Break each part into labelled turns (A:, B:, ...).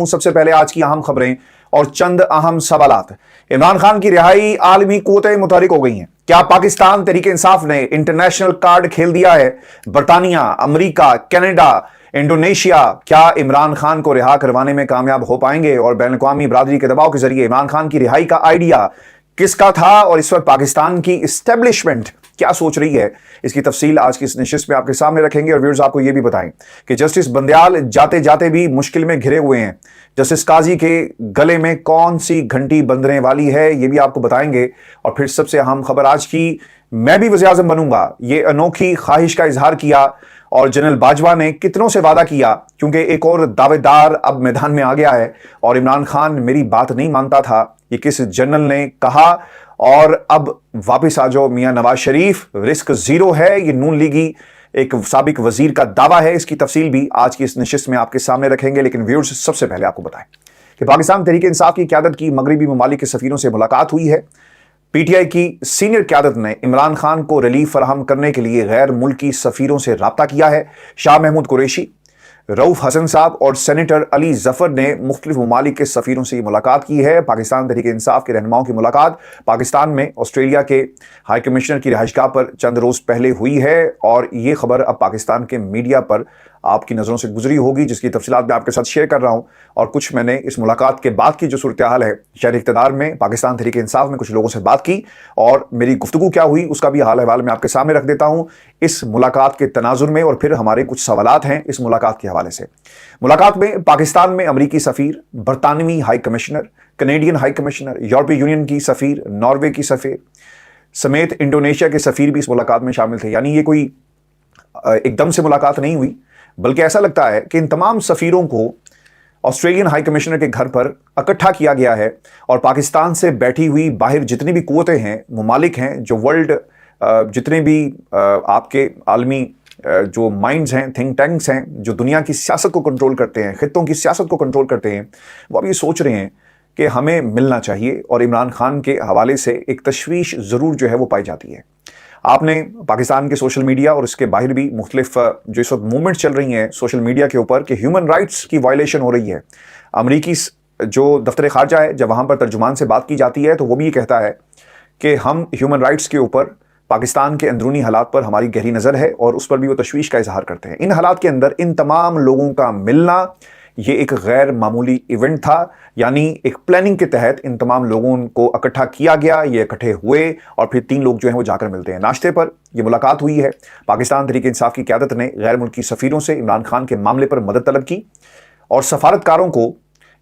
A: सबसे पहले आज की अहम खबरें और चंद अहम सवालात। इमरान खान की रिहाई आलमी कुव्वतें मुतहरिक हो गई हैं। क्या पाकिस्तान तहरीक इंसाफ ने इंटरनेशनल कार्ड खेल दिया है? बरतानिया, अमेरिका, कनाडा, इंडोनेशिया क्या इमरान खान को रिहा करवाने में कामयाब हो पाएंगे? और बैनुल-अक़वामी बरादरी के दबाव के जरिए इमरान खान की रिहाई का आइडिया किसका था और इस वक्त पाकिस्तान की इस्टेब्लिशमेंट क्या सोच रही है? इसकी तफसील आज की इस नशिस्त में आपके सामने रखेंगे। और व्यूअर्स, आपको यह भी बताएं कि जस्टिस बंदयाल जाते जाते भी मुश्किल में घिरे हुए हैं। जस्टिस काजी के गले में कौन सी घंटी बंधने वाली है, यह भी आपको बताएंगे। और फिर सबसे अहम खबर आज की, मैं भी वज़ीर आज़म बनूंगा, ये अनोखी ख्वाहिश का इजहार किया और जनरल बाजवा ने कितनों से वादा किया, क्योंकि एक और दावेदार अब मैदान में आ गया है। और इमरान खान मेरी बात नहीं मानता था, ये किस जनरल ने कहा। और अब वापस आ जाओ मियां नवाज शरीफ, रिस्क जीरो है, ये नून लीगी एक साबिक वजीर का दावा है। इसकी तफसील भी आज की इस नशिस्त में आपके सामने रखेंगे। लेकिन व्यूअर्स, सबसे पहले आपको बताएं कि पाकिस्तान तहरीक इंसाफ की क़यादत की मगरबी ममालिक के सफीरों से मुलाकात हुई है। पीटीआई की सीनियर क़यादत ने इमरान खान को रिलीफ फराहम करने के लिए गैर मुल्की सफीरों से रब्ता किया है। शाह महमूद कुरैशी, रऊफ हसन साहब और सेनेटर अली जफर ने मुख्तलिफ ममालिक के सफीरों से मुलाकात की है। पाकिस्तान तहरीक इंसाफ के रहनुमाओं की मुलाकात पाकिस्तान में ऑस्ट्रेलिया के हाई कमिश्नर की रिहाइशगाह पर चंद रोज़ पहले हुई है। और ये खबर अब पाकिस्तान के मीडिया पर आपकी नज़रों से गुजरी होगी, जिसकी तफसीलात मैं आपके साथ शेयर कर रहा हूँ। और कुछ मैंने इस मुलाकात के बाद की जो सूरत हाल है शहर इक़्तिदार में, पाकिस्तान तहरीक इंसाफ में कुछ लोगों से बात की और मेरी गुफ्तगू क्या हुई उसका भी हाल अहवाल मैं आपके सामने रख देता हूँ इस मुलाकात के तनाजुर में। और फिर हमारे कुछ सवालात हैं इस मुलाकात के हवाले से। मुलाकात में पाकिस्तान में अमरीकी सफ़ीर, बरतानवी high commissioner, Canadian high commissioner, यूरोपीय यूनियन की सफ़ीर, नॉर्वे की सफ़ीर समेत इंडोनेशिया के सफ़ीर भी इस मुलाकात में शामिल थे। यानी ये कोई एकदम से मुलाकात नहीं हुई, बल्कि ऐसा लगता है कि इन तमाम सफ़ीरों को ऑस्ट्रेलियन हाई कमिश्नर के घर पर इकट्ठा किया गया है। और पाकिस्तान से बैठी हुई बाहर जितनी भी कुव्वतें हैं, ममालिक हैं, जो वर्ल्ड जितने भी आपके आलमी जो माइंड्स हैं, थिंक टैंक्स हैं, जो दुनिया की सियासत को कंट्रोल करते हैं, खित्तों की सियासत को कंट्रोल करते हैं, वो अब ये सोच रहे हैं कि हमें मिलना चाहिए। और इमरान खान के हवाले से एक तशवीश ज़रूर जो है वो पाई जाती है। आपने पाकिस्तान के सोशल मीडिया और इसके बाहर भी मुख्तलिफ जो इस वक्त मूवमेंट्स चल रही हैं सोशल मीडिया के ऊपर कि ह्यूमन राइट्स की वायलेशन हो रही है। अमरीकी जो दफ्तर खारजा है, जब वहाँ पर तर्जुमान से बात की जाती है तो वो भी ये कहता है कि हम ह्यूमन राइट्स के ऊपर, पाकिस्तान के अंदरूनी हालात पर हमारी गहरी नज़र है और उस पर भी वो तशवीश का इजहार करते हैं। इन हालात के अंदर इन तमाम लोगों का मिलना ये एक गैर मामूली इवेंट था। यानी एक प्लानिंग के तहत इन तमाम लोगों को इकट्ठा किया गया, ये इकट्ठे हुए और फिर तीन लोग जो हैं वो जाकर मिलते हैं। नाश्ते पर ये मुलाकात हुई है। पाकिस्तान तहरीक इंसाफ की क़यादत ने गैर मुल्की सफ़ीरों से इमरान खान के मामले पर मदद तलब की और सफारतकारों को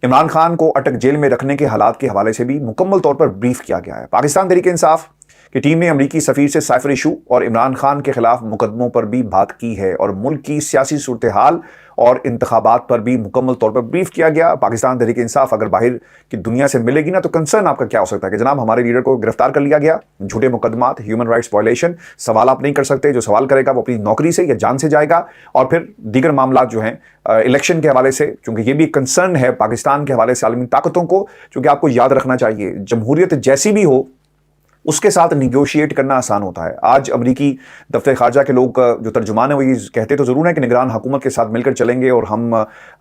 A: इमरान खान को अटक जेल में रखने के हालात के हवाले से भी मुकम्मल तौर पर ब्रीफ किया गया है। पाकिस्तान तहरीक इंसाफ की टीम ने अमरीकी सफ़ीर से साइफर इशू और इमरान खान के खिलाफ मुकदमों पर भी बात की है और मुल्क की सियासी सूरत हाल और इंतखाबात पर भी मुकम्मल तौर पर ब्रीफ किया गया। पाकिस्तान तहरीक इंसाफ अगर बाहर की दुनिया से मिलेगी ना, तो कंसर्न आपका क्या हो सकता है कि जनाब हमारे लीडर को गिरफ्तार कर लिया गया, झूठे मुकदमात, ह्यूमन राइट्स वायलेशन। सवाल आप नहीं कर सकते, जो सवाल करेगा वो अपनी नौकरी से या जान से जाएगा। और फिर दीगर मामला जो हैं इलेक्शन के हवाले से, क्योंकि ये भी कंसर्न है पाकिस्तान के हवाले से आलमी ताकतों को। क्योंकि आपको याद रखना चाहिए, जमहूरियत जैसी भी हो उसके साथ निगोशिएट करना आसान होता है। आज अमरीकी दफ्तर खारजा के लोग जो तर्जुमान है वो ये कहते तो ज़रूर है कि निगरान हुकूमत के साथ मिलकर चलेंगे और हम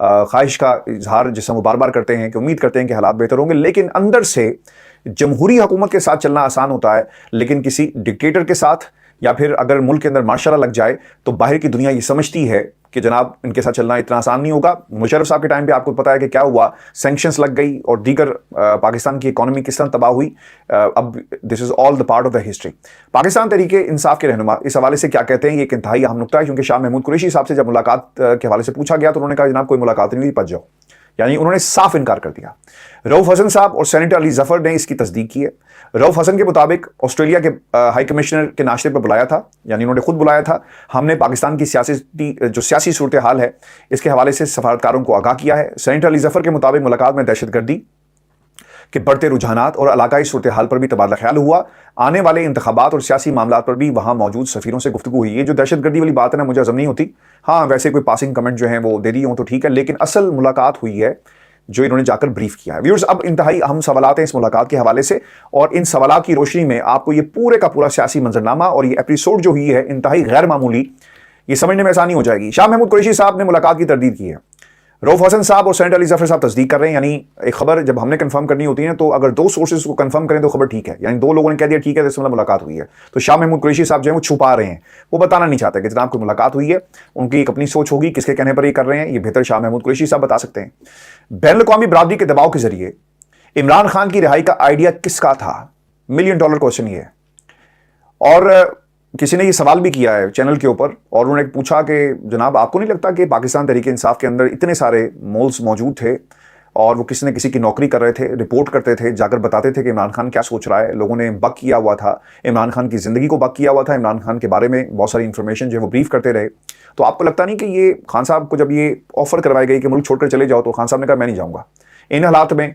A: ख्वाहिश का इजहार जिससे वो बार बार करते हैं कि उम्मीद करते हैं कि हालात बेहतर होंगे, लेकिन अंदर से जमहूरी हुकूमत के साथ चलना आसान होता है। लेकिन किसी डिक्टेटर के साथ या फिर अगर मुल्क के अंदर मार्शल लग जाए तो बाहर की दुनिया ये समझती है कि जनाब इनके साथ चलना इतना आसान नहीं होगा। मुशर्रफ साहब के टाइम पे आपको पता है कि क्या हुआ, सैंक्शंस लग गई और दीगर पाकिस्तान की इकोनॉमी किस तरह तबाह हुई। अब this is all the part of the history. Pakistan Tehreek Insaf के रहनुमा इस हवाले से क्या कहते हैं, ये एक इंतहाई अहम नुकता है। क्योंकि शाह महमूद कुरैशी साहब से जब मुलाकात के हवाले से पूछा गया तो उन्होंने कहा जनाब कोई मुलाकात नहीं हुई, पच जाओ। यानी उन्होंने साफ इनकार कर दिया। रऊफ हसन साहब और सेनेटर अली जफर ने इसकी तस्दीक की है। रऊफ हसन के मुताबिक ऑस्ट्रेलिया के हाई कमिश्नर के नाश्ते पर बुलाया था, यानी उन्होंने खुद बुलाया था। हमने पाकिस्तान की सियासी सूरत हाल है इसके हवाले से सफारतकारों को आगाह किया है। सेनेटर अली जफर के मुताबिक मुलाकात में दहशतगर्दी के बढ़ते रुझानात और इलाकाई सूरत हाल पर भी तबादला ख्याल हुआ। आने वाले इंतखाबात और सियासी मामला पर भी वहाँ मौजूद सफ़ीरों से गुफ्तगू हुई। ये जो दहशतगर्दी वाली बात है ना, मुझे हज़म नहीं होती। हाँ, वैसे कोई पासिंग कमेंट जो है वो दे दिए हों तो ठीक है, लेकिन असल मुलाकात हुई है जो इन्होंने जाकर ब्रीफ किया है। व्यूअर्स, अब इंतहाई अहम सवालात हैं इस मुलाकात के हवाले से और इन सवालात की रोशनी में आपको ये पूरे का पूरा सियासी मंजरनामा और ये एपिसोड जो हुई है इंतहाई गैर मामूली, ये समझने में आसानी हो जाएगी। शाह महमूद कुरैशी साहब ने मुलाकात की तरदीद की है। रऊफ हसन साहब और सेनेटर अली जफर साहब तस्दीक कर रहे हैं, यानी एक खबर जब हमने कंफर्म करनी होती है तो अगर दो सोर्सेज को कंफर्म करें तो खबर ठीक है, यानी दो लोगों ने कह दिया ठीक है तो इसमें मुलाकात हुई है। तो शाह महमूद कुरैशी साहब जो है वो छुपा रहे हैं, वो बताना नहीं चाहते कि जनाब कोई मुलाकात हुई है, उनकी एक अपनी सोच होगी, किसके कहने पर ये कर रहे हैं ये बेहतर शाह महमूद कुरैशी साहब बता सकते हैं। बैनुल-अक़वामी बरादरी के दबाव के जरिए इमरान खान की रिहाई का आइडिया किसका था, $1 मिलियन क्वेश्चन ये है। और किसी ने ये सवाल भी किया है चैनल के ऊपर, और उन्होंने पूछा कि जनाब आपको नहीं लगता कि पाकिस्तान तहरीक इंसाफ के अंदर इतने सारे मोल्स मौजूद थे और वो किसी न किसी की नौकरी कर रहे थे, रिपोर्ट करते थे, जाकर बताते थे कि इमरान खान क्या सोच रहा है। लोगों ने बक किया हुआ था, इमरान खान की ज़िंदगी को बक किया हुआ था, इमरान खान के बारे में बहुत सारी इंफॉर्मेशन जो है वो ब्रीफ करते रहे। तो आपको लगता नहीं कि ये खान साहब को जब ये ऑफर करवाई गई कि मुल्क छोड़कर चले जाओ तो खान साहब ने कहा मैं नहीं जाऊँगा। इन हालात में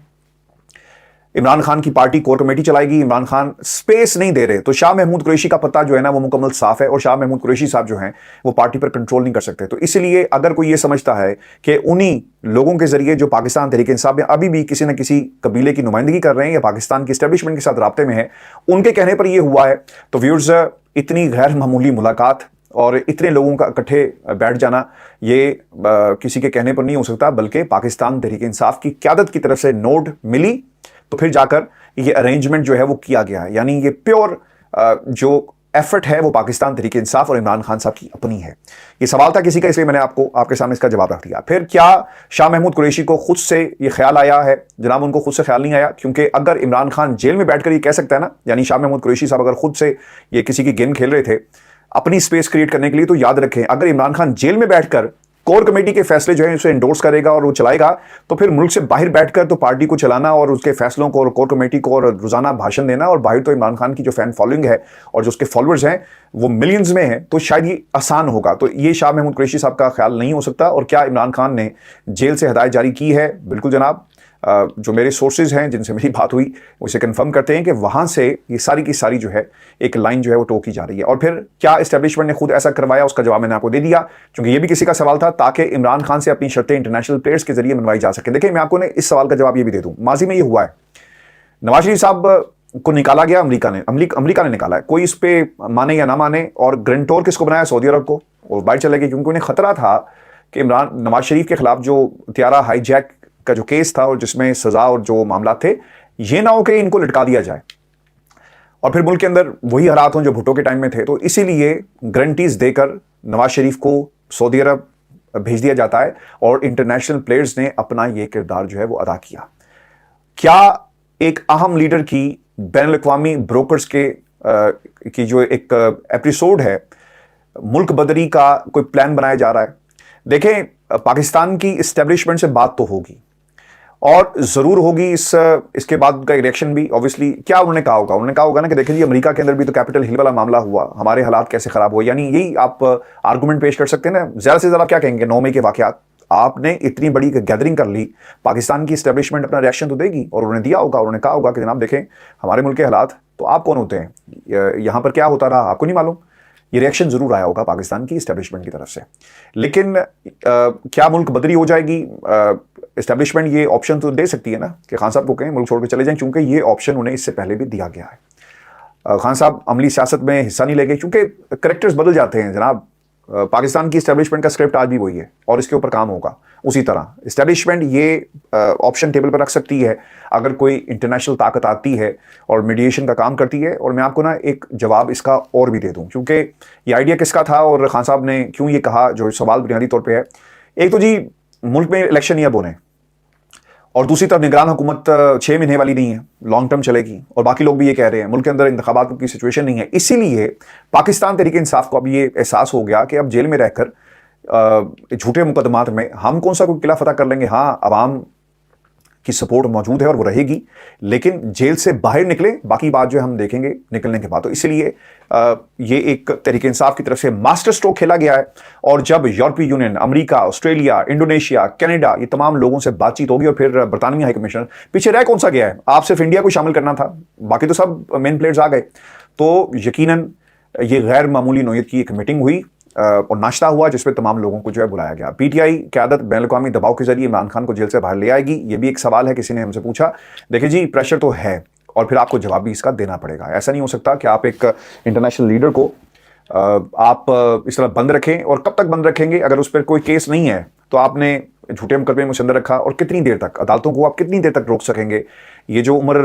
A: इमरान खान की पार्टी कोर कमेटी चलाएगी, इमरान खान स्पेस नहीं दे रहे, तो शाह महमूद कुरैशी का पत्ता जो है ना वो मुकम्मल साफ है, और शाह महमूद कुरैशी साहब जो हैं वो पार्टी पर कंट्रोल नहीं कर सकते। तो इसलिए अगर कोई ये समझता है कि उन्हीं लोगों के जरिए जो पाकिस्तान तहरीक इंसाफ में अभी भी किसी न किसी कबीले की नुमाइंदगी कर रहे हैं या पाकिस्तान की एस्टेब्लिशमेंट के साथ राब्ते में है, उनके कहने पर यह हुआ है, तो व्यूअर्स इतनी गैर मामूली मुलाकात और इतने लोगों का इकट्ठे बैठ जाना ये किसी के कहने पर नहीं हो सकता, बल्कि पाकिस्तान तहरीक इंसाफ की क़यादत की तरफ से नोट मिली तो फिर जाकर ये अरेंजमेंट जो है वो किया गया है। यानी ये प्योर जो एफर्ट है वो पाकिस्तान तहरीक इंसाफ और इमरान खान साहब की अपनी है। ये सवाल था किसी का, इसलिए मैंने आपके सामने इसका जवाब रख दिया। फिर क्या शाह महमूद कुरैशी को खुद से ये ख्याल आया है? जनाब उनको खुद से ख्याल नहीं आया, क्योंकि अगर इमरान खान जेल में बैठकर ये कह सकता है ना, यानी शाह महमूद कुरैशी साहब अगर खुद से ये किसी की गेम खेल रहे थे अपनी स्पेस क्रिएट करने के लिए, तो याद रखें अगर इमरान खान जेल में बैठकर कोर कमेटी के फैसले जो है उसे एंडोर्स करेगा और वो चलाएगा, तो फिर मुल्क से बाहर बैठकर तो पार्टी को चलाना और उसके फैसलों को और कोर कमेटी को और रोजाना भाषण देना, और बाहर तो इमरान खान की जो फैन फॉलोइंग है और जो उसके फॉलोअर्स हैं वो मिलियंस में है, तो शायद ये आसान होगा। तो ये शाह महमूद कुरैशी साहब का ख्याल नहीं हो सकता। और क्या इमरान खान ने जेल से हदायत जारी की है? बिल्कुल जनाब, जो मेरे सोर्सेज हैं जिनसे मेरी बात हुई उसे कंफर्म करते हैं कि वहाँ से ये सारी की सारी जो है एक लाइन जो है वो टो की जा रही है। और फिर क्या एस्टेब्लिशमेंट ने खुद ऐसा करवाया, उसका जवाब मैंने आपको दे दिया, क्योंकि ये भी किसी का सवाल था, ताकि इमरान खान से अपनी शर्तें इंटरनेशनल प्लेयर्स के जरिए मनवाई जा सके। देखिए मैं आपको इस सवाल का जवाब ये भी दे दूँ, माजी में ये हुआ है, नवाज शरीफ साहब को निकाला गया, अमरीका ने निकाला है, कोई इस पर माने या ना माने, और ग्रंटोर किसको बनाया? सऊदी अरब को, और बाहर चले गए, क्योंकि उन्हें खतरा था कि नवाज शरीफ के खिलाफ जो त्यारा हाईजैक का जो केस था और जिसमें सजा और जो मामला थे, ये ना हो कि इनको लटका दिया जाए और फिर मुल्क के अंदर वही हालात हों जो भुट्टो के टाइम में थे। तो इसीलिए गारंटीज देकर नवाज शरीफ को सऊदी अरब भेज दिया जाता है और इंटरनेशनल प्लेयर्स ने अपना ये किरदार जो है वो अदा किया। क्या एक अहम लीडर की बैनुल-अक़वामी ब्रोकर्स की जो एक एपिसोड है मुल्क बदरी का कोई प्लान बनाया जा रहा है? देखें, पाकिस्तान की इस्टेब्लिशमेंट से बात तो होगी और ज़रूर होगी, इसके बाद का रिएक्शन भी ऑब्वियसली। क्या उन्होंने कहा होगा? उन्होंने कहा होगा ना कि देखिए जी अमेरिका के अंदर भी तो कैपिटल हिल वाला मामला हुआ, हमारे हालात कैसे ख़राब हुए। यानी यही आप आर्गूमेंट पेश कर सकते हैं ना। ज़्यादा से ज़्यादा क्या कहेंगे? 9 मई के वाक़यात, आपने इतनी बड़ी गैदरिंग कर ली, पाकिस्तान की इस्टेब्लिशमेंट अपना रिएक्शन तो देगी, और उन्होंने दिया होगा। उन्होंने कहा होगा कि जनाब देखें हमारे मुल्क के हालात, तो आप कौन होते हैं, यहाँ पर क्या होता रहा आपको नहीं मालूम। ये रिएक्शन जरूर आया होगा पाकिस्तान की इस्टेब्लिशमेंट की तरफ से। लेकिन क्या मुल्क बदरी हो जाएगी? इस्टेब्लिशमेंट ये ऑप्शन तो दे सकती है ना कि खान साहब को कहें मुल्क छोड़ के चले जाएं, क्योंकि ये ऑप्शन उन्हें इससे पहले भी दिया गया है। खान साहब अमली सियासत में हिस्सा नहीं लेंगे, क्योंकि करेक्टर्स बदल जाते हैं जनाब। पाकिस्तान की इस्टेब्लिशमेंट का स्क्रिप्ट आज भी वही है और इसके ऊपर काम होगा उसी तरह। इस्टेब्लिशमेंट ये ऑप्शन टेबल पर रख सकती है अगर कोई इंटरनेशनल ताकत आती है और मीडिएशन का काम करती है। और मैं आपको ना एक जवाब इसका और भी दे दूं, क्योंकि ये आइडिया किसका था और खान साहब ने क्यों ये कहा, जो सवाल बुनियादी तौर पे है। एक तो जी मुल्क में इलेक्शन नहीं अब होने, और दूसरी तरफ निगरान हुकूमत 6 महीने वाली नहीं है, लॉन्ग टर्म चलेगी, और बाकी लोग भी ये कह रहे हैं मुल्क के अंदर इंतखाबात की सिचुएशन नहीं है। इसीलिए पाकिस्तान तहरीक इंसाफ को अब ये एहसास हो गया कि अब जेल में रहकर झूठे मुकदमात में हम कौन सा कोई किला फतह कर लेंगे। हाँ, अवाम की सपोर्ट मौजूद है और वो रहेगी, लेकिन जेल से बाहर निकले, बाकी बात जो है हम देखेंगे निकलने के बाद। तो इसलिए ये एक तहरीक इंसाफ की तरफ से मास्टर स्ट्रोक खेला गया है। और जब यूरोपीय union, America, Australia, Indonesia, Canada, ये तमाम लोगों से बातचीत होगी, और फिर बरतानवी हाई कमिश्नर, पीछे रह कौन सा गया है? आप सिर्फ इंडिया को शामिल करना था, बाकी तो सब मेन प्लेयर्स आ गए। तो यकीनन ये गैर मामूली नौयत की एक मीटिंग हुई और नाश्ता हुआ, जिसमें तमाम लोगों को जो है बुलाया गया। पीटीआई क़यादत बैनुल-अक़वामी दबाव के जरिए इमरान खान को जेल से बाहर ले आएगी, ये भी एक सवाल है, किसी ने हमसे पूछा। देखिए जी, प्रेशर तो है और फिर आपको जवाब भी इसका देना पड़ेगा। ऐसा नहीं हो सकता कि आप एक इंटरनेशनल लीडर को आप इस तरह बंद रखें, और कब तक बंद रखेंगे? अगर उस पर कोई केस नहीं है तो आपने झूठे मुकदमे में मुसंदर रखा, और कितनी देर तक अदालतों को आप कितनी देर तक रोक सकेंगे? ये जो उमर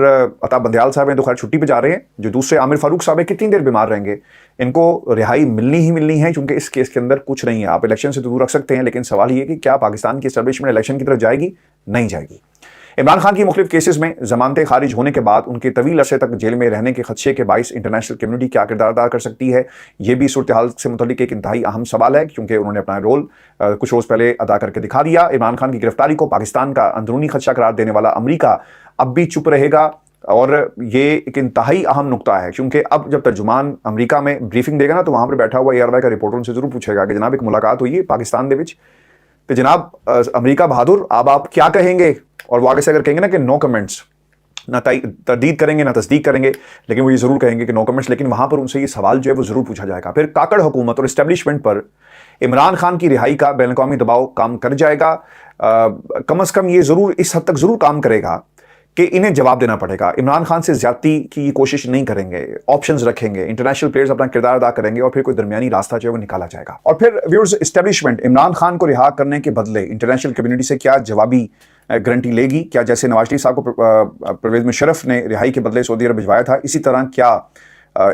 A: अता बंदयाल साहब हैं तो खैर छुट्टी पे जा रहे हैं, जो दूसरे आमिर फारूक साहब हैं कितनी देर बीमार रहेंगे? इनको रिहाई मिलनी ही मिलनी है, क्योंकि इस केस के अंदर कुछ नहीं है। आप इलेक्शन से तो दूर रख सकते हैं, लेकिन सवाल ये कि क्या पाकिस्तान की एस्टेब्लिशमेंट इलेक्शन की तरफ जाएगी? नहीं जाएगी। इमरान खान की मुख्तलिफ केसेस में जमानतें खारिज होने के बाद उनके तवील अरसे तक जेल में रहने के खदशे के बाइस इंटरनेशनल कम्युनिटी क्या किरदार अदा कर सकती है, यह भी सूरत हाल से मुतल्लिक एक इंतहाई अहम सवाल है, क्योंकि उन्होंने अपना रोल कुछ रोज़ पहले अदा करके दिखा दिया। इमरान खान की गिरफ्तारी को पाकिस्तान का अंदरूनी खदशा करार देने वाला अमरीका अब भी चुप रहेगा, और ये एक इंतहाई अहम नुकता है, क्योंकि अब जब तर्जुमान अमरीका में ब्रीफिंग देगा ना, तो वहाँ पर बैठा हुआ ARY का रिपोर्टर उनसे जरूर पूछेगा कि जनाब एक मुलाकात हुई है पाकिस्तान दे विच, तो जनाब अमरीका बहादुर अब आप क्या कहेंगे? और वो आगे से अगर कहेंगे ना कि नो कमेंट्स, ना तरदीद करेंगे ना तस्दीक करेंगे, लेकिन वो ये जरूर कहेंगे कि नो कमेंट्स, लेकिन वहां पर उनसे ये सवाल जो है वो जरूर पूछा जाएगा। फिर काकड़ हुकूमत और इस्टेब्लिशमेंट पर इमरान खान की रिहाई का बैन अवी दबाव काम कर जाएगा। कम अज कम ये जरूर इस हद तक जरूर काम करेगा कि इन्हें जवाब देना पड़ेगा। इमरान खान से ज्यादती की कोशिश नहीं करेंगे, ऑप्शंस रखेंगे, इंटरनेशनल प्लेयर्स अपना किरदार अदा करेंगे, और फिर कोई दरमियानी रास्ता जो है वो निकाला जाएगा। और फिर व्यूअर्स, इस्टेब्लिशमेंट इमरान खान को रिहा करने के बदले इंटरनेशनल कम्युनिटी से क्या जवाबी गारंटी लेगी? क्या जैसे नवाज शरीफ साहब को परवेज मुशर्रफ ने रिहाई के बदले सऊदी अरब भिजवाया था, इसी तरह क्या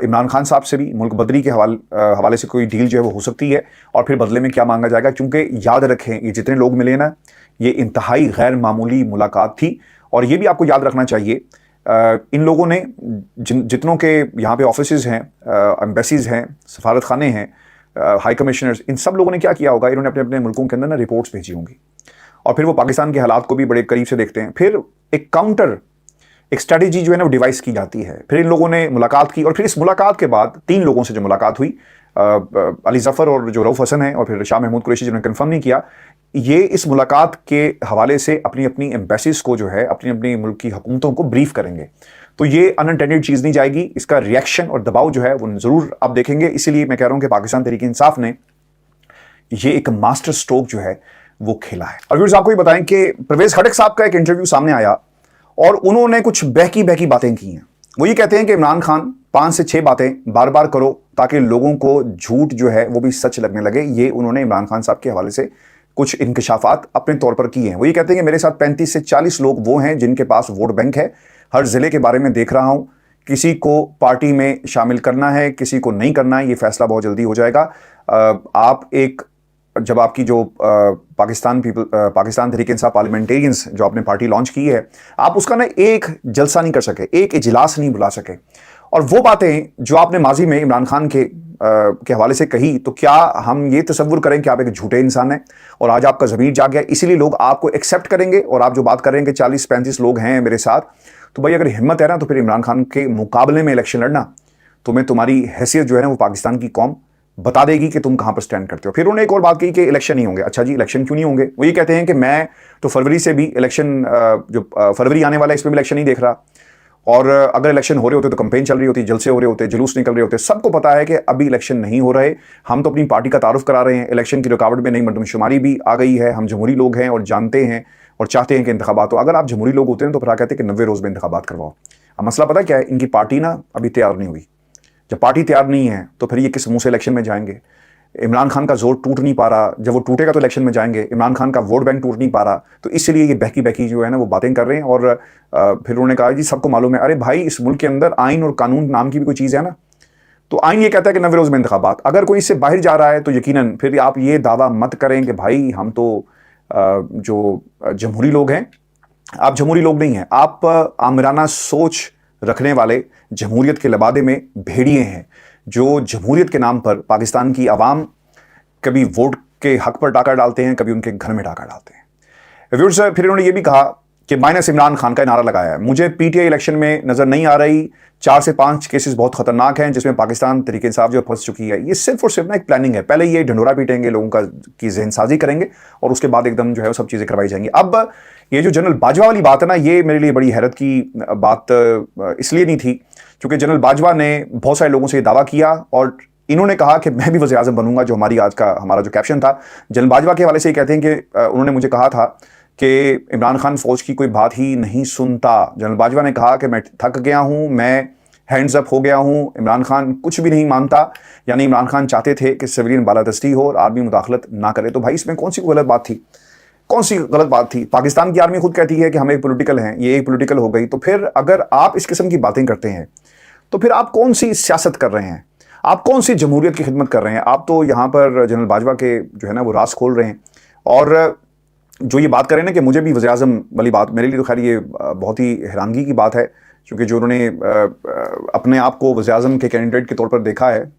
A: इमरान खान साहब से भी मुल्क बदरी के हवाले से कोई डील जो है वो हो सकती है? और फिर बदले में क्या मांगा जाएगा? क्योंकि याद रखें, ये जितने लोग मिले ना, ये इंतहाई गैर मामूली मुलाकात थी। और ये भी आपको याद रखना चाहिए, इन लोगों ने जितनों के यहाँ पे ऑफिसेज हैं, एम्बेसीज हैं, सफारत खाने हैं, हाई कमिश्नर्स, इन सब लोगों ने क्या किया होगा? इन्होंने अपने अपने मुल्कों के अंदर ना रिपोर्ट्स भेजी होंगी, और फिर वो पाकिस्तान के हालात को भी बड़े करीब से देखते हैं। फिर एक स्ट्रेटेजी जो है ना वो डिवाइस की जाती है। फिर इन लोगों ने मुलाकात की, और फिर इस मुलाकात के बाद 3 लोगों से जो मुलाकात हुई, अली जफ़र और जो रऊफ़ हसन है, और फिर शाह महमूद कुरैशी जिन्होंने कंफर्म नहीं किया, ये इस मुलाकात के हवाले से अपनी अपनी एम्बेसीज को जो है, अपनी अपनी मुल्क की हुकूमतों को ब्रीफ करेंगे। तो ये अनइंटेंडेड चीज़ नहीं जाएगी, इसका रिएक्शन और दबाव जो है वो ज़रूर आप देखेंगे। इसीलिए मैं कह रहा हूँ कि पाकिस्तान तहरीक इंसाफ ने ये एक मास्टर स्ट्रोक जो है वो खेला है। और व्यूअर्स, आपको ये बताएं कि परवेज खटक साहब का एक इंटरव्यू सामने आया, और उन्होंने कुछ बहकी बहकी बातें की हैं। वो ये कहते हैं कि इमरान खान 5 से 6 बातें बार बार करो ताकि लोगों को झूठ जो है वो भी सच लगने लगे। ये उन्होंने इमरान खान साहब के हवाले से कुछ इंकशाफात अपने तौर पर किए हैं। वो ये कहते हैं कि मेरे साथ 35 से 40 लोग वो हैं जिनके पास वोट बैंक है, हर जिले के बारे में देख रहा हूं, किसी को पार्टी में शामिल करना है, किसी को नहीं करना है, ये फैसला बहुत जल्दी हो जाएगा। आप एक जब आपकी जो पाकिस्तान तहरीक इंसाफ पार्लियामेंटेरियंस जो आपने पार्टी लॉन्च की है, आप उसका ना एक जलसा नहीं कर सके, एक इजलास नहीं बुला सके, और वो बातें जो आपने माजी में इमरान खान के हवाले से कही, तो क्या हम ये तसव्वुर करें कि आप एक झूठे इंसान हैं और आज आपका ज़मीर जाग गया, इसीलिए लोग आपको एक्सेप्ट करेंगे? और आप जो बात कर रहे हैं कि 40-35 लोग हैं मेरे साथ, तो भाई अगर हिम्मत है ना, तो फिर इमरान खान के मुकाबले में इलेक्शन लड़ना, तो मैं तुम्हारी हैसियत जो है ना वो पाकिस्तान की कौम बता देगी कि तुम कहां पर स्टैंड करते हो। फिर उन्होंने एक और बात कही कि इलेक्शन नहीं होंगे। अच्छा जी, इलेक्शन क्यों नहीं होंगे? वो ये कहते हैं कि मैं तो फरवरी से भी इलेक्शन, जो फरवरी आने वाला है, इसमें भी इलेक्शन नहीं देख रहा, और अगर इलेक्शन हो रहे होते तो कैंपेन चल रही होती, जलसे हो रहे होते, जुलूस निकल रहे होते। सबको पता है कि अभी इलेक्शन नहीं हो रहे, हम तो अपनी पार्टी का तारुफ करा रहे हैं। इलेक्शन की रुकावट में नई मरदमशुमारी भी आ गई है, हम जमहूरी लोग हैं और जानते हैं और चाहते हैं कि इंतखाबात हो। अगर आप जमहूरी लोग होते हैं तो फिर कहते हैं कि 90 रोज़ में इंतखाबात करवाओ। अब मसला पता क्या है, इनकी पार्टी ना अभी तैयार नहीं हुई। जब पार्टी तैयार नहीं है तो फिर ये किस मुंह से इलेक्शन में जाएंगे? इमरान खान का जोर टूट नहीं पा रहा, जब वो टूटेगा तो इलेक्शन में जाएंगे। इमरान खान का वोट बैंक टूट नहीं पा रहा, तो इसलिए ये बहकी बहकी जो है ना वो बातें कर रहे हैं। और फिर उन्होंने कहा जी सबको मालूम है, अरे भाई इस मुल्क के अंदर आइन और कानून नाम की भी कोई चीज़ है ना। तो आइन ये कहता है कि 90 रोज़ में इंतखाबात। अगर कोई इससे बाहर जा रहा है तो यकीनन फिर आप ये दावा मत करें कि भाई हम तो जो जमहूरी लोग हैं। आप जमहूरी लोग नहीं हैं, आप आमिराना सोच रखने वाले जमहूरियत के लबादे में भेड़िए हैं, जो जमहूरियत के नाम पर पाकिस्तान की आवाम कभी वोट के हक पर डाका डालते हैं, कभी उनके घर में डाका डालते हैं। व्यूअर्स, फिर उन्होंने ये भी कहा कि माइनस इमरान खान का नारा लगाया है, मुझे पीटीआई इलेक्शन में नजर नहीं आ रही, 4 से 5 केसेस बहुत खतरनाक हैं जिसमें पाकिस्तान तहरीक इंसाफ जो फंस चुकी है। ये सिर्फ और सिर्फ ना एक प्लानिंग है। पहले ये ढंडोरा पीटेंगे, लोगों का की जहनसाजी करेंगे, और उसके बाद एकदम जो है वो सब चीज़ें करवाई जाएंगी। अब ये जो जनरल बाजवा वाली बात है ना, ये मेरे लिए बड़ी हैरत की बात इसलिए नहीं थी क्योंकि जनरल बाजवा ने बहुत सारे लोगों से ये दावा किया, और इन्होंने कहा कि मैं भी वज़ीर आज़म बनूंगा, जो हमारा जो कैप्शन था जनरल बाजवा के हवाले से। ये कहते हैं कि उन्होंने मुझे कहा था कि इमरान खान फौज की कोई बात ही नहीं सुनता। जनरल बाजवा ने कहा कि मैं थक गया हूं, मैं हैंड्स अप हो गया हूं, इमरान खान कुछ भी नहीं मानता। यानी इमरान खान चाहते थे कि सिविलियन बालादस्ती हो और आर्मी मुदाखलत ना करे। तो भाई इसमें कौन सी गलत बात थी? कौन सी गलत बात थी? पाकिस्तान की आर्मी खुद कहती है कि हम एक पॉलिटिकल हैं, ये एक पॉलिटिकल हो गई। तो फिर अगर आप इस किस्म की बातें करते हैं तो फिर आप कौन सी सियासत कर रहे हैं? आप कौन सी जमहूरियत की खिदमत कर रहे हैं? आप तो यहाँ पर जनरल बाजवा के जो है ना वो राज खोल रहे हैं। और जो ये बात करें ना कि मुझे भी वज़ीर-ए-आज़म वाली बात, मेरे लिए तो खैर ये बहुत ही हैरानगी की बात है, क्योंकि जो उन्होंने अपने आप को वज़ीर-ए-आज़म के कैंडिडेट के तौर पर देखा है,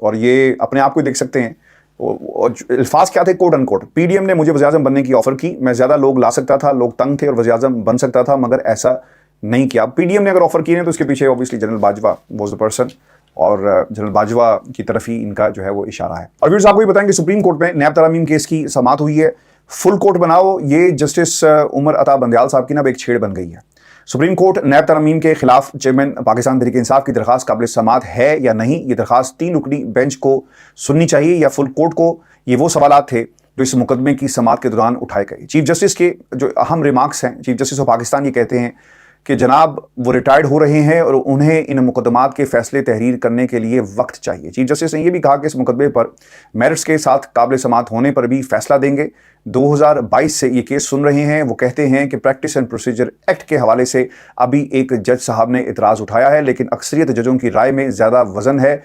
A: और ये अपने आप को देख सकते हैं। और अल्फाज क्या थे, कोट अनकोट, पीडीएम ने मुझे वज़ीर-ए-आज़म बनने की ऑफर की, मैं ज़्यादा लोग ला सकता था, लोग तंग थे और वज़ीर-ए-आज़म बन सकता था, मगर ऐसा नहीं किया। पीडीएम ने अगर ऑफर किए हैं तो इसके पीछे obviously general Bajwa was the person, और जनरल बाजवा की तरफ ही इनका जो है वो इशारा है। और व्यूअर्स, आपको ये बताएं कि सुप्रीम कोर्ट में नैब तरमीम केस की समाअत हुई है। फुल कोर्ट बनाओ, ये जस्टिस उमर अता बंदयाल साहब की ना एक छेड़ बन गई है। सुप्रीम कोर्ट नैब तरमीम के खिलाफ चेयरमैन पाकिस्तान तहरीक इंसाफ की दरखास्त काबिल समाअत है या नहीं, ये दरखास्त 3 रुकनी बेंच को सुननी चाहिए या फुल कोर्ट को? ये वो सवालात थे जो इस मुकदमे की समाअत के दौरान उठाए गए। चीफ जस्टिस के जो अहम रिमार्क्स हैं, चीफ जस्टिस ऑफ पाकिस्तान ये कहते हैं कि जनाब वो रिटायर्ड हो रहे हैं और उन्हें इन मुकदमात के फैसले तहरीर करने के लिए वक्त चाहिए। चीफ जस्टिस ने यह भी कहा कि इस मुकदमे पर मेरिट्स के साथ काबिल समाअत होने पर भी फैसला देंगे। 2022 से ये केस सुन रहे हैं। वो कहते हैं कि प्रैक्टिस एंड प्रोसीजर एक्ट के हवाले से अभी एक जज साहब ने इतराज़ उठाया है, लेकिन अक्सरियत जजों की राय में ज़्यादा वजन है,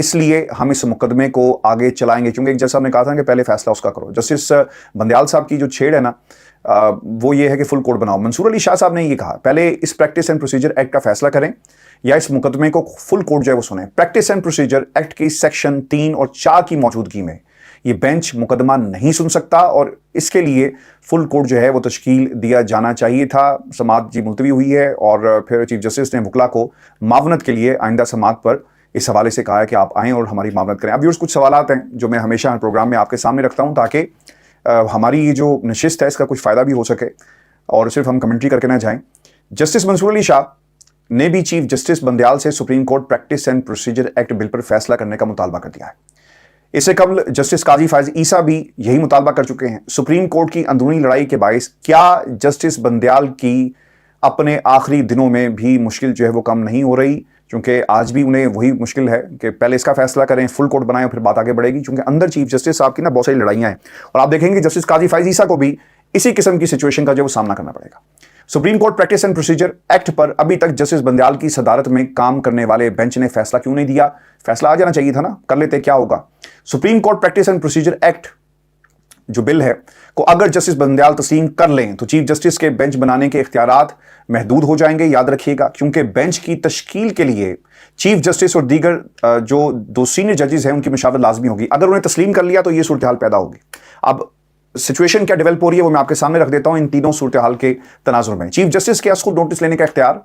A: इसलिए हम इस मुकदमे को आगे चलाएंगे। क्योंकि एक जज साहब ने कहा था कि पहले फैसला उसका करो। जस्टिस बंदयाल साहब की जो छेड़ है ना, वो ये है कि फुल कोर्ट बनाओ। मंसूर अली शाह साहब ने ये कहा, पहले इस प्रैक्टिस एंड प्रोसीजर एक्ट का फैसला करें या इस मुकदमे को फुल कोर्ट जो है वो सुने। प्रैक्टिस एंड प्रोसीजर एक्ट की सेक्शन 3 और 4 की मौजूदगी में ये बेंच मुकदमा नहीं सुन सकता, और इसके लिए फुल कोर्ट जो है वो तश्कील दिया जाना चाहिए था। समाअत जी मुलतवी हुई है, और फिर चीफ जस्टिस ने वकला को मावनत के लिए आइंदा समाअत पर इस हवाले से कहा है कि आप आएँ और हमारी मावनत करें। अब व्यूअर्स, कुछ सवालात हैं जो मैं हमेशा प्रोग्राम में आपके सामने रखता हूँ, ताकि हमारी ये जो नशिस्त है इसका कुछ फ़ायदा भी हो सके और सिर्फ हम कमेंट्री करके ना जाएं। जस्टिस मंसूर अली शाह ने भी चीफ जस्टिस बंदयाल से supreme court practice and procedure act bill पर फैसला करने का मुतालबा कर दिया है। इससे कबल जस्टिस काजी फायज ईसा भी यही मुतालबा कर चुके हैं। सुप्रीम कोर्ट की अंदरूनी लड़ाई के बायस क्या जस्टिस बंदयाल की अपने आखिरी दिनों में भी मुश्किल जो है वो कम नहीं हो रही? क्योंकि आज भी उन्हें वही मुश्किल है कि पहले इसका फैसला करें, फुल कोर्ट बनाएं, फिर बात आगे बढ़ेगी। क्योंकि अंदर चीफ जस्टिस साहब की ना बहुत सारी लड़ाइयां हैं, और आप देखेंगे जस्टिस काजी फायज ईसा को भी इसी किस्म की सिचुएशन का जो वो सामना करना पड़ेगा। Supreme court practice and procedure act पर अभी तक जस्टिस बंदयाल की सदारत में काम करने वाले बेंच ने फैसला क्यों नहीं दिया? फैसला आ जाना चाहिए था ना, कर लेते, क्या होगा? Supreme court practice and procedure act जो बिल है को अगर जस्टिस बंदयाल तस्लीम कर लें तो चीफ जस्टिस के बेंच बनाने के इख्तियारात महदूद हो जाएंगे, याद रखिएगा। क्योंकि बेंच की तश्कील के लिए चीफ जस्टिस और दीगर जो 2 सीनियर जजेस हैं उनकी मशावरत लाजमी होगी। अगर उन्हें तस्लीम कर लिया तो ये सूरत हाल पैदा होगी। अब सिचुएशन क्या डेवलप हो रही है वो मैं आपके सामने रख देता हूं इन तीनों सूरत हाल के तनाजुर में। चीफ जस्टिस के खुद नोटिस लेने का इख्तियार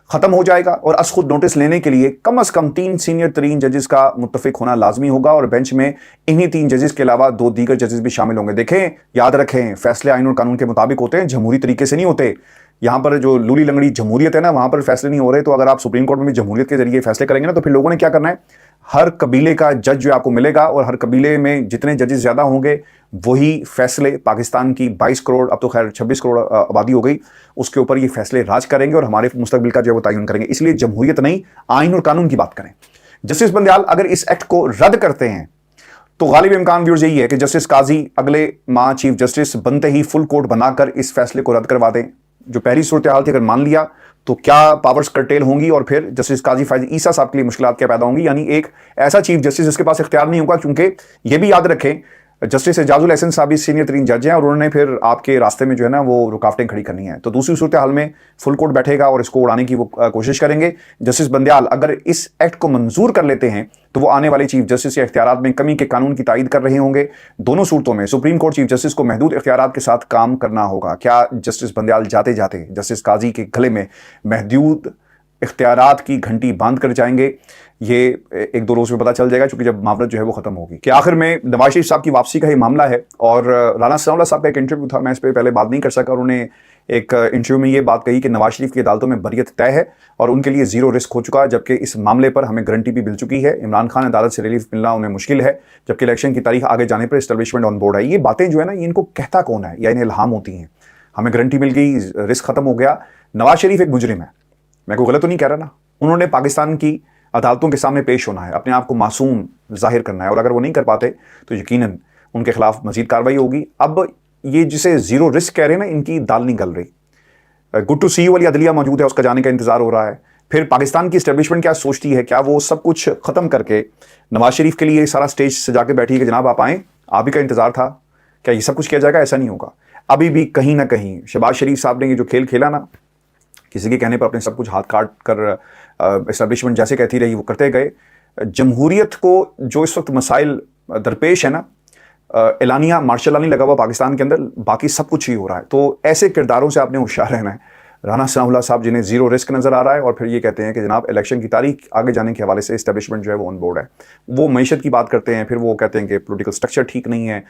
A: खत्म हो जाएगा, और खुद नोटिस लेने के लिए कम अज कम 3 सीनियर तरीन जजेस का मुत्तफिक होना लाजमी होगा, और बेंच में इन्हीं 3 जजेस के अलावा 2 दीगर जजेस भी शामिल होंगे। देखें, याद रखें, फैसले आइन और कानून के मुताबिक होते हैं, जमहूरी तरीके से नहीं होते। यहाँ पर जो लूली लंगड़ी जमहूरियत है ना, वहां पर फैसले नहीं हो रहे। तो अगर आप सुप्रीम कोर्ट में भी जमहूरियत के जरिए फैसले करेंगे ना, तो फिर लोगों ने क्या करना है, हर कबीले का जज जो आपको मिलेगा, और हर कबीले में जितने जजेस ज्यादा होंगे वही फैसले पाकिस्तान की 22 करोड़, अब तो खैर 26 करोड़ आबादी हो गई, उसके ऊपर ये फैसले राज करेंगे और हमारे मुस्तकबिल का जो है वो तयन करेंगे। इसलिए जमहूरियत नहीं, आइन और कानून की बात करें। जस्टिस बंदयाल अगर इस एक्ट को रद्द करते हैं तो गालिब इम्कान व्यूअर्स यही है कि जस्टिस काजी अगले माह चीफ जस्टिस बनते ही फुल कोर्ट बनाकर इस फैसले को रद्द करवा दें। जो पहली सूरत हाल थी अगर मान लिया तो क्या पावर्स कर्टेल होंगी, और फिर जस्टिस काजी फायज ईसा साहब के लिए मुश्किलात क्या पैदा होंगी। यानी एक ऐसा चीफ जस्टिस जिसके पास इख्तियार नहीं होगा, क्योंकि ये भी याद रखें जस्टिस एजाजुल हसन साहब भी सीनियर तरीन जज हैं, और उन्होंने फिर आपके रास्ते में जो है ना वो रुकावटें खड़ी करनी है। तो दूसरी सूरत हाल में फुल कोर्ट बैठेगा और इसको उड़ाने की वो कोशिश करेंगे। जस्टिस बंदयाल अगर इस एक्ट को मंजूर कर लेते हैं तो वो आने वाले चीफ जस्टिस के इख्तियारात में कमी के कानून की तायीद कर रहे होंगे। दोनों सूरतों में सुप्रीम कोर्ट चीफ जस्टिस को महदूद इख्तियारात के साथ काम करना होगा। क्या जस्टिस बंदयाल जाते जाते जस्टिस काजी के गले में महदूद इख्तियारात की घंटी बांध कर जाएंगे? ये 1-2 रोज में पता चल जाएगा, क्योंकि जब मामला जो है वो खत्म होगी। कि आखिर में नवाज शरीफ साहब की वापसी का ये मामला है, और राना सनाउल्लाह साहब का एक इंटरव्यू था, मैं इस पर पहले बात नहीं कर सका। उन्होंने एक इंटरव्यू में ये बात कही कि नवाज शरीफ की अदालतों में बरियत तय है और उनके लिए 0 रिस्क हो चुका, जबकि इस मामले पर हमें गारंटी भी मिल चुकी है। इमरान खान अदालत से रिलीफ मिलना उन्हें मुश्किल है, जबकि इलेक्शन की तारीख आगे जाने पर एस्टेब्लिशमेंट ऑन बोर्ड है। ये बातें जो है ना, ये इनको कहता कौन है या इन्हें इल्हाम होती हैं? हमें गारंटी मिल गई, रिस्क खत्म हो गया। नवाज शरीफ एक मुजरिम है, मैं कोई गलत तो नहीं कह रहा ना। उन्होंने पाकिस्तान की अदालतों के सामने पेश होना है, अपने आप को मासूम जाहिर करना है, और अगर वो नहीं कर पाते तो यकीनन उनके खिलाफ मजीद कार्रवाई होगी। अब ये जिसे जीरो रिस्क कह रहे हैं ना, इनकी दाल नहीं गल रही। गुड टू सी यू वाली अदलिया मौजूद है, उसका जाने का इंतजार हो रहा है। फिर पाकिस्तान की एस्टेब्लिशमेंट क्या सोचती है, क्या वो सब कुछ खत्म करके नवाज शरीफ के लिए सारा स्टेज सजा के बैठी है कि जनाब आप आएँ, आप ही का इंतजार था, क्या ये सब कुछ किया जाएगा? ऐसा नहीं होगा। अभी भी कहीं ना कहीं शहबाज शरीफ साहब ने ये जो खेल खेला ना, किसी के कहने पर अपने सब कुछ हाथ काट कर एस्टेब्लिशमेंट जैसे कहती रही वो करते गए। जमहूरियत को जो इस वक्त मसाइल दरपेश है ना, एलानिया मार्शल लॉ नहीं लगा हुआ पाकिस्तान के अंदर, बाकी सब कुछ ही हो रहा है। तो ऐसे किरदारों से आपने होशियार रहना है। राना सनाउल्लाह साहब जिन्हें जीरो रिस्क नजर आ रहा है, और फिर ये कहते हैं कि जनाब इलेक्शन की तारीख आगे जाने के हवाले से एस्टेब्लिशमेंट जो है वो ऑन बोर्ड है। वो मईशत की बात करते हैं, फिर वो कहते हैं कि पॉलिटिकल स्ट्रक्चर ठीक नहीं है,